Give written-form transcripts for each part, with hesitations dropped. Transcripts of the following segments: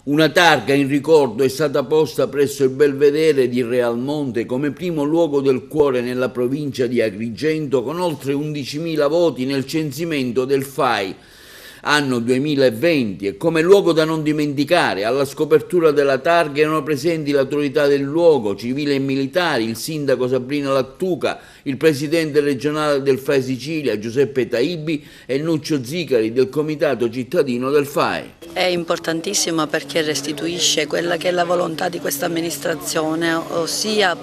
Una targa in ricordo è stata posta presso il Belvedere di Realmonte come primo luogo del cuore nella provincia di Agrigento, con oltre 11.000 voti nel censimento del FAI anno 2020, e come luogo da non dimenticare. Alla scopertura della targa erano presenti le autorità del luogo, civili e militari, il sindaco Sabrina Lattuca, il presidente regionale del FAI Sicilia Giuseppe Taibi e Nuccio Zicari del comitato cittadino del FAI. È importantissima perché restituisce quella che è la volontà di questa amministrazione, ossia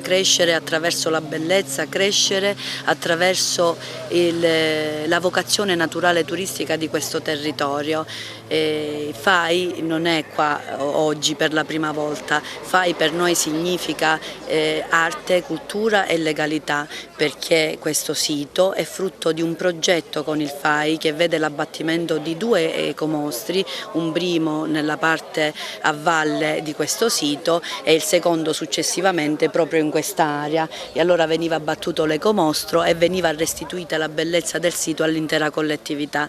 crescere attraverso la bellezza, crescere attraverso la vocazione naturale turistica di questo territorio. FAI non è qua oggi per la prima volta, FAI per noi significa arte, cultura e legalità, perché questo sito è frutto di un progetto con il FAI che vede l'abbattimento di 2 ecomostri, un primo nella parte a valle di questo sito e il secondo successivamente proprio in quest'area, e allora veniva abbattuto l'ecomostro e veniva restituita la bellezza del sito all'intera collettività.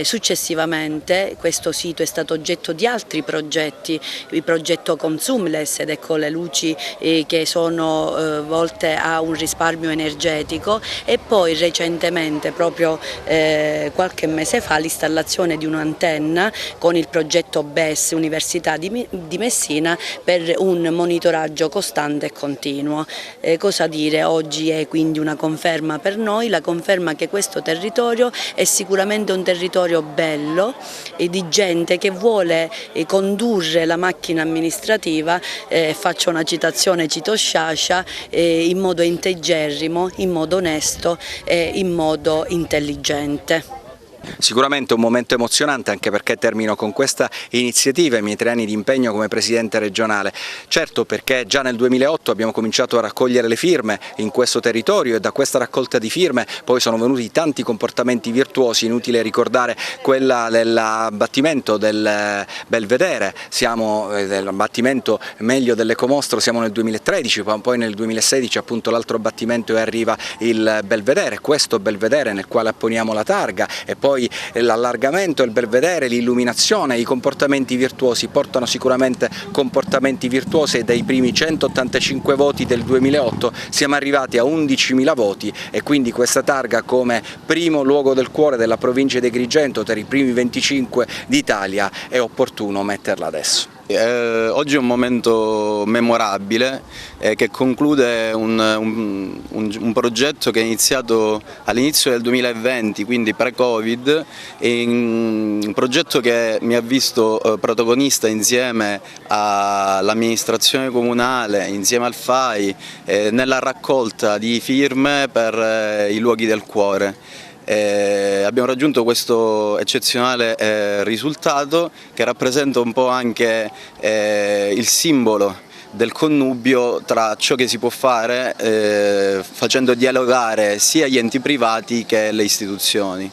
Successivamente questo sito è stato oggetto di altri progetti, il progetto Consumless, ed ecco le luci che sono volte a un risparmio energetico, e poi recentemente, proprio qualche mese fa, l'installazione di un'antenna con il progetto BES Università di Messina per un monitoraggio costante e continuo. Cosa dire? Oggi è quindi una conferma per noi, la conferma che questo territorio è sicuramente un territorio bello e di gente che vuole condurre la macchina amministrativa, faccio una citazione, cito Sciascia, in modo integerrimo, in modo onesto e in modo intelligente. Sicuramente un momento emozionante, anche perché termino con questa iniziativa i miei 3 anni di impegno come presidente regionale. Certo, perché già nel 2008 abbiamo cominciato a raccogliere le firme in questo territorio, e da questa raccolta di firme poi sono venuti tanti comportamenti virtuosi. Inutile ricordare quella dell'abbattimento del Belvedere, siamo dell'abbattimento meglio dell'ecomostro, siamo nel 2013, poi nel 2016 appunto l'altro abbattimento e arriva il Belvedere, questo Belvedere nel quale apponiamo la targa, e poi l'allargamento, il Belvedere, l'illuminazione, i comportamenti virtuosi portano sicuramente comportamenti virtuosi, e dai primi 185 voti del 2008 siamo arrivati a 11.000 voti, e quindi questa targa come primo luogo del cuore della provincia di Agrigento per i primi 25 d'Italia è opportuno metterla adesso. Oggi è un momento memorabile che conclude un progetto che è iniziato all'inizio del 2020, quindi pre-Covid, un progetto che mi ha visto protagonista insieme all'amministrazione comunale, insieme al FAI, nella raccolta di firme per i luoghi del cuore. Abbiamo raggiunto questo eccezionale risultato, che rappresenta un po' anche il simbolo del connubio tra ciò che si può fare facendo dialogare sia gli enti privati che le istituzioni.